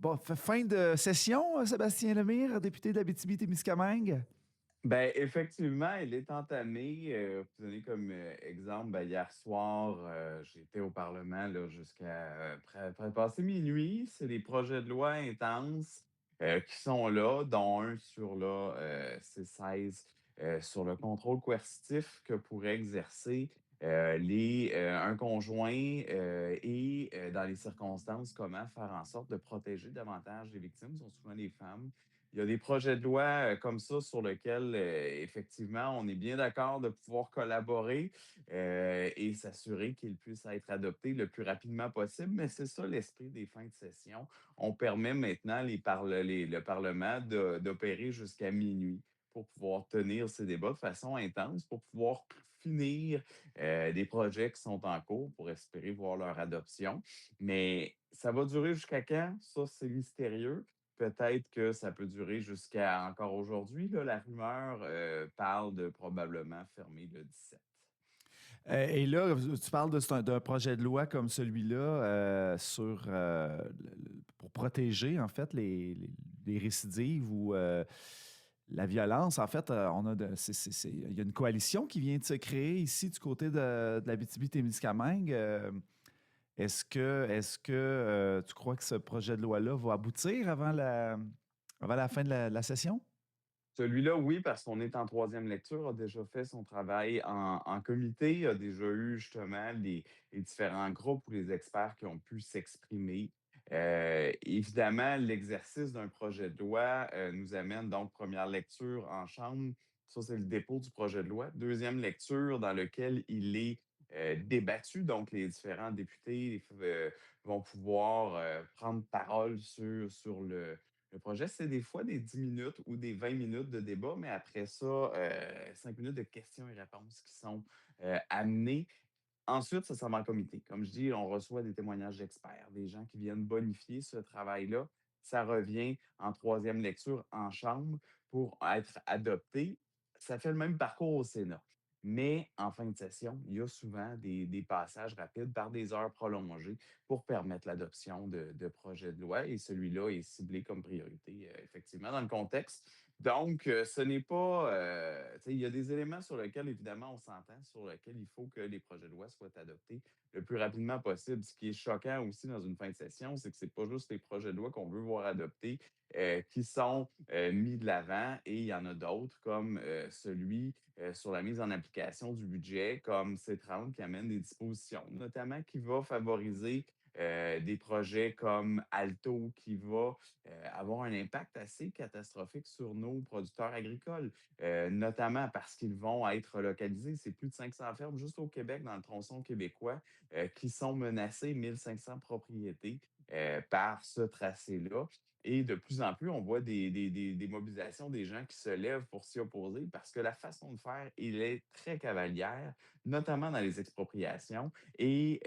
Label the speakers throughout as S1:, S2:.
S1: Bon, fin de session, Sébastien Lemire, député d'Abitibi-Témiscamingue.
S2: Ben, effectivement, il est entamé. Pour vous donner comme exemple, ben, hier soir, j'étais au Parlement là, jusqu'à près passer minuit. C'est des projets de loi intenses qui sont là, dont un sur là, C16 sur le contrôle coercitif que pourrait exercer un conjoint et, dans les circonstances, comment faire en sorte de protéger davantage les victimes, ce sont souvent les femmes. Il y a des projets de loi comme ça sur lesquels, effectivement, on est bien d'accord de pouvoir collaborer et s'assurer qu'ils puissent être adoptés le plus rapidement possible. Mais c'est ça l'esprit des fins de session. On permet maintenant le Parlement d'opérer jusqu'à minuit pour pouvoir tenir ces débats de façon intense, pour pouvoir finir des projets qui sont en cours pour espérer voir leur adoption. Mais ça va durer jusqu'à quand? Ça, c'est mystérieux. Peut-être que ça peut durer jusqu'à encore aujourd'hui, là. La rumeur, parle de probablement fermer le 17.
S1: Et là, tu parles d'un projet de loi comme celui-là pour protéger, en fait, les récidives ou la violence. En fait, il y a une coalition qui vient de se créer ici du côté de l'Abitibi-Témiscamingue. Est-ce que tu crois que ce projet de loi-là va aboutir avant la fin de la session?
S2: Celui-là, oui, parce qu'on est en troisième lecture, a déjà fait son travail en comité, a déjà eu justement les différents groupes ou les experts qui ont pu s'exprimer. Évidemment, l'exercice d'un projet de loi nous amène donc première lecture en chambre. Ça, c'est le dépôt du projet de loi. Deuxième lecture dans lequel il est débattu. Donc, les différents députés vont pouvoir prendre parole sur le projet. C'est des fois des 10 minutes ou des 20 minutes de débat, mais après ça, 5 minutes de questions et réponses qui sont amenées. Ensuite, ça s'en va en comité. Comme je dis, on reçoit des témoignages d'experts, des gens qui viennent bonifier ce travail-là. Ça revient en troisième lecture en chambre pour être adopté. Ça fait le même parcours au Sénat. Mais en fin de session, il y a souvent des passages rapides par des heures prolongées pour permettre l'adoption de projets de loi. Et celui-là est ciblé comme priorité, effectivement, dans le contexte. Donc, ce n'est pas. Tu sais, il y a des éléments sur lesquels, évidemment, on s'entend, sur lesquels il faut que les projets de loi soient adoptés le plus rapidement possible. Ce qui est choquant aussi dans une fin de session, c'est que ce n'est pas juste les projets de loi qu'on veut voir adoptés qui sont mis de l'avant et il y en a d'autres, comme celui sur la mise en application du budget, comme C30, qui amène des dispositions, notamment qui va favoriser des projets comme Alto qui va avoir un impact assez catastrophique sur nos producteurs agricoles, notamment parce qu'ils vont être localisés. C'est plus de 500 fermes juste au Québec, dans le tronçon québécois, qui sont menacées, 1500 propriétés par ce tracé-là. Et de plus en plus, on voit des mobilisations des gens qui se lèvent pour s'y opposer parce que la façon de faire, il est très cavalière, notamment dans les expropriations. Et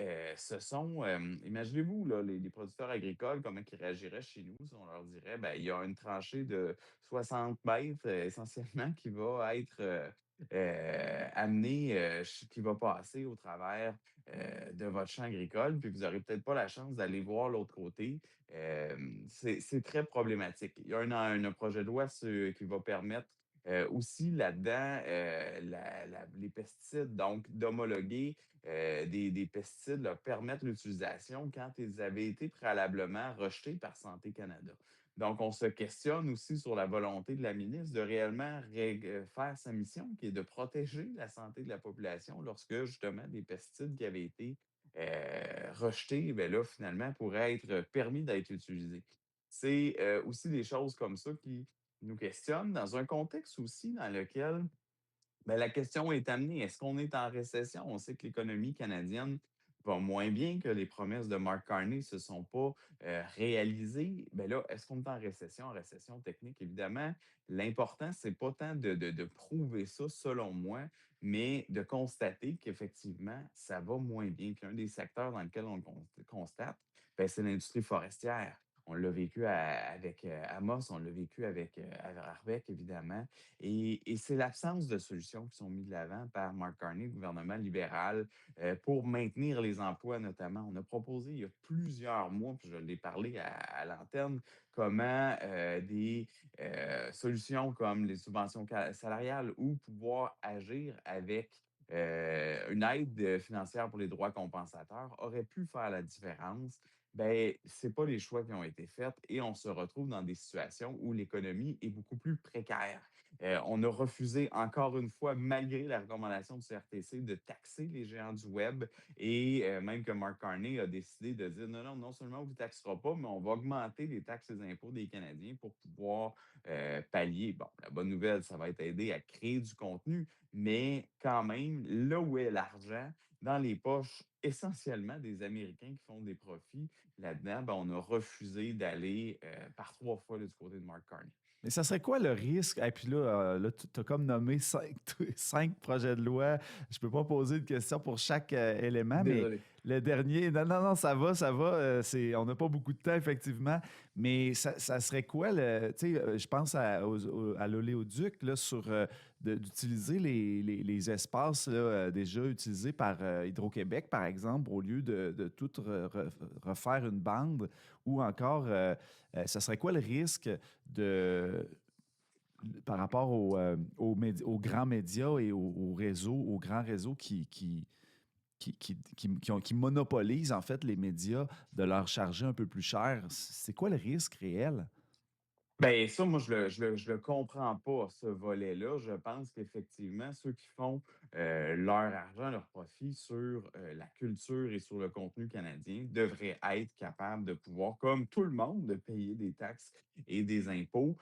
S2: imaginez-vous, là, les producteurs agricoles, comment ils réagiraient chez nous si on leur dirait, ben, il y a une tranchée de 60 mètres essentiellement qui va être amenée, qui va passer au travers de votre champ agricole, puis vous n'aurez peut-être pas la chance d'aller voir l'autre côté. C'est très problématique. Il y a un projet de loi qui va permettre aussi là-dedans les pesticides, donc d'homologuer des pesticides, leur permettre l'utilisation quand ils avaient été préalablement rejetés par Santé Canada. Donc, on se questionne aussi sur la volonté de la ministre de réellement faire sa mission, qui est de protéger la santé de la population lorsque, justement, des pesticides qui avaient été rejetés, ben là, finalement, pourraient être permis d'être utilisés. C'est aussi des choses comme ça qui nous questionnent dans un contexte aussi dans lequel ben, la question est amenée. Est-ce qu'on est en récession? On sait que l'économie canadienne va moins bien, que les promesses de Mark Carney ne se sont pas réalisées. Ben là, est-ce qu'on est en récession? En récession technique, évidemment. L'important, c'est pas tant de prouver ça, selon moi, mais de constater qu'effectivement, ça va moins bien. Qu'un des secteurs dans lequel on le constate, ben, c'est l'industrie forestière. On l'a vécu avec Amos, on l'a vécu avec Arbec, évidemment. Et c'est l'absence de solutions qui sont mises de l'avant par Mark Carney, le gouvernement libéral, pour maintenir les emplois notamment. On a proposé il y a plusieurs mois, puis je l'ai parlé à l'antenne, comment des solutions comme les subventions salariales ou pouvoir agir avec une aide financière pour les droits compensateurs aurait pu faire la différence. Ben, c'est pas les choix qui ont été faits et on se retrouve dans des situations où l'économie est beaucoup plus précaire. On a refusé encore une fois, malgré la recommandation du CRTC, de taxer les géants du web et même que Mark Carney a décidé de dire non, non, non seulement on ne vous taxera pas, mais on va augmenter les taxes et les impôts des Canadiens pour pouvoir pallier. Bon, la bonne nouvelle, ça va être aidé à créer du contenu, mais quand même, là où est l'argent, dans les poches essentiellement des Américains qui font des profits là-dedans, ben, on a refusé d'aller par 3 fois là, du côté de Mark Carney.
S1: Mais ça serait quoi le risque? Et puis là, là tu as comme nommé cinq projets de loi. Je peux pas poser de questions pour chaque élément, mais
S2: Désolé.
S1: le dernier, non, non, non, ça va. On n'a pas beaucoup de temps, effectivement. Mais ça serait quoi le. Tu sais, je pense à l'oléoduc, là, d'utiliser les espaces là, déjà utilisés par Hydro-Québec, par exemple, au lieu de tout refaire une bande, ou encore, ça serait quoi le risque de, par rapport aux grands médias et aux grands réseaux qui monopolisent en fait les médias de leur charger un peu plus cher? C'est quoi le risque réel?
S2: Ben ça, moi, je le comprends pas, ce volet-là. Je pense qu'effectivement, ceux qui font, leur argent, leur profit sur, la culture et sur le contenu canadien devraient être capables de pouvoir, comme tout le monde, de payer des taxes et des impôts.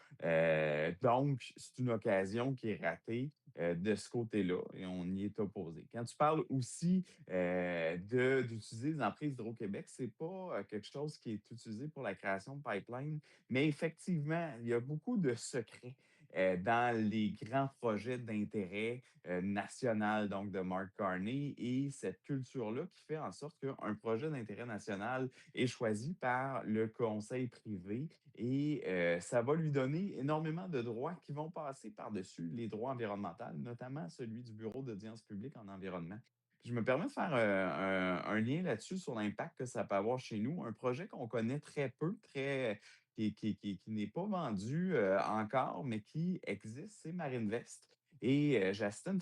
S2: Donc c'est une occasion qui est ratée, de ce côté-là et on y est opposé. Quand tu parles aussi, d'utiliser les emprises d'Hydro-Québec, c'est pas, quelque chose qui est utilisé pour la création de pipelines, mais effectivement, il y a beaucoup de secrets dans les grands projets d'intérêt national, donc de Mark Carney, et cette culture-là qui fait en sorte qu'un projet d'intérêt national est choisi par le conseil privé et ça va lui donner énormément de droits qui vont passer par-dessus les droits environnementaux, notamment celui du Bureau d'audience publique en environnement. Je me permets de faire un lien là-dessus sur l'impact que ça peut avoir chez nous. Un projet qu'on connaît très peu, qui n'est pas vendu encore, mais qui existe, c'est Marinvest. Et j'ai assisté à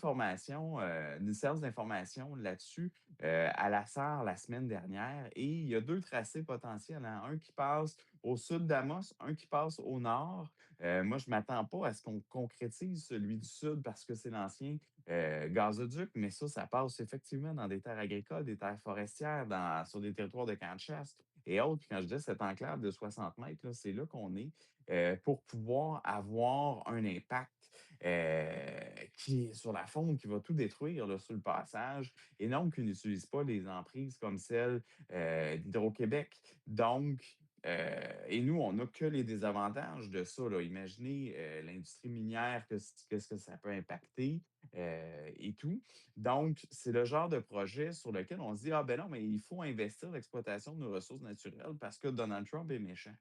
S2: une séance d'information là-dessus à la SAR la semaine dernière. Et il y a deux tracés potentiels, hein. Un qui passe au sud d'Amos, un qui passe au nord. Moi, je ne m'attends pas à ce qu'on concrétise celui du sud parce que c'est l'ancien gazoduc, mais ça passe effectivement dans des terres agricoles, des terres forestières, sur des territoires de camps de chasse et autres. Puis quand je dis cette enclave de 60 mètres, là, c'est là qu'on est pour pouvoir avoir un impact qui est sur la faune, qui va tout détruire là, sur le passage, et non qui n'utilise pas les emprises comme celle d'Hydro-Québec. Donc, et nous, on n'a que les désavantages de ça, là. Imaginez l'industrie minière, qu'est-ce que ça peut impacter et tout. Donc, c'est le genre de projet sur lequel on se dit, ah ben non, mais il faut investir l'exploitation de nos ressources naturelles parce que Donald Trump est méchant.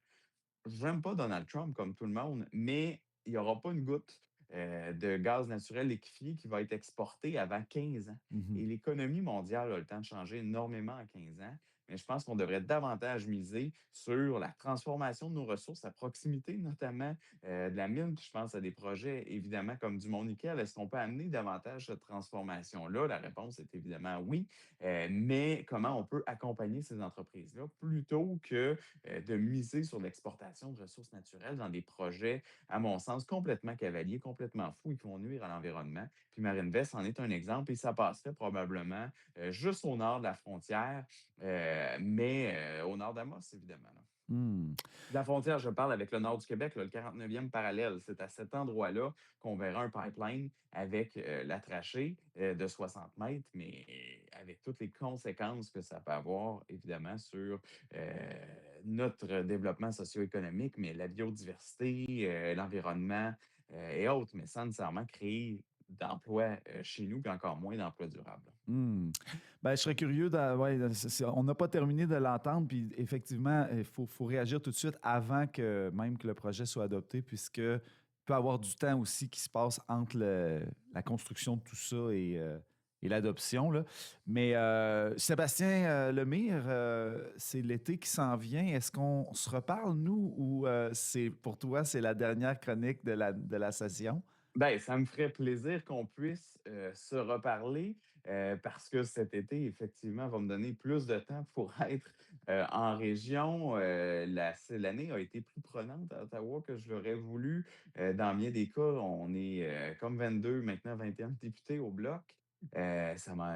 S2: J'aime pas Donald Trump comme tout le monde, mais il n'y aura pas une goutte de gaz naturel liquéfié qui va être exporté avant 15 ans.
S1: Mhm.
S2: Et l'économie mondiale a le temps de changer énormément en 15 ans. Mais je pense qu'on devrait davantage miser sur la transformation de nos ressources à proximité, notamment de la mine. Puis je pense à des projets, évidemment, comme du Mont-Nickel. Est-ce qu'on peut amener davantage cette transformation-là? La réponse est évidemment oui. Mais comment on peut accompagner ces entreprises-là plutôt que de miser sur l'exportation de ressources naturelles dans des projets, à mon sens, complètement cavaliers, complètement fous et qui vont nuire à l'environnement. Puis Marinvest en est un exemple et ça passerait probablement juste au nord de la frontière, mais au nord d'Amos, évidemment, là.
S1: Hmm.
S2: La frontière, je parle avec le nord du Québec, là, le 49e parallèle. C'est à cet endroit-là qu'on verra un pipeline avec la trachée de 60 mètres, mais avec toutes les conséquences que ça peut avoir, évidemment, sur notre développement socio-économique, mais la biodiversité, l'environnement et autres, mais sans nécessairement créer d'emplois, chez nous, puis encore moins d'emplois durables.
S1: Mmh. Ben, je serais curieux ouais, on n'a pas terminé de l'entendre, puis effectivement, il faut réagir tout de suite avant que même que le projet soit adopté, puisque il peut y avoir du temps aussi qui se passe entre la construction de tout ça et l'adoption, là. Mais Sébastien Lemire, c'est l'été qui s'en vient. Est-ce qu'on se reparle, nous, ou c'est pour toi, c'est la dernière chronique de la session?
S2: Ben, ça me ferait plaisir qu'on puisse, se reparler, parce que cet été, effectivement, va me donner plus de temps pour être, en région. L'année a été plus prenante à Ottawa que je l'aurais voulu. Dans bien des cas, on est, comme 22, maintenant 21 députés au bloc.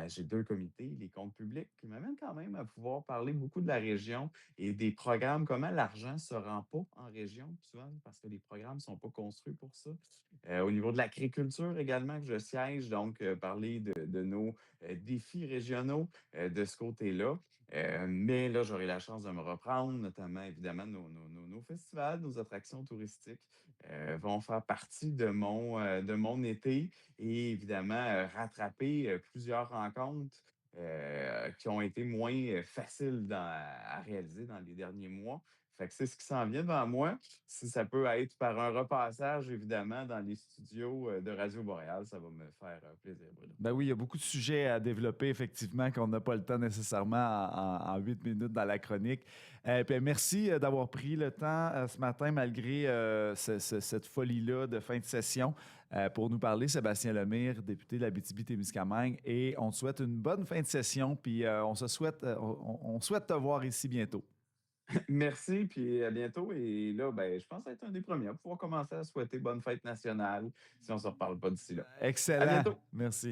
S2: J'ai 2 comités, les comptes publics, qui m'amènent quand même à pouvoir parler beaucoup de la région et des programmes, comment l'argent se rend pas en région, souvent parce que les programmes ne sont pas construits pour ça. Au niveau de l'agriculture également que je siège, donc parler de nos, défis régionaux, de ce côté-là. Mais là, j'aurai la chance de me reprendre, notamment évidemment nos festivals, nos attractions touristiques, vont faire partie de mon été et évidemment, rattraper, plusieurs rencontres, qui ont été moins, faciles à réaliser dans les derniers mois. Fait que c'est ce qui s'en vient devant moi. Si ça peut être par un repassage, évidemment, dans les studios, de Radio Boréal, ça va me faire, plaisir, Bruno.
S1: Ben oui, il y a beaucoup de sujets à développer, effectivement, qu'on n'a pas le temps nécessairement en 8 minutes dans la chronique. Puis merci d'avoir pris le temps ce matin, malgré cette folie-là de fin de session, pour nous parler. Sébastien Lemire, député de la BTB-Témiscamingue. Et on te souhaite une bonne fin de session, puis on souhaite te voir ici bientôt.
S2: Merci, puis à bientôt et là, ben, je pense être un des premiers à pouvoir commencer à souhaiter bonne fête nationale si on ne se reparle pas d'ici là. À
S1: Excellent.
S2: bientôt.
S1: Merci.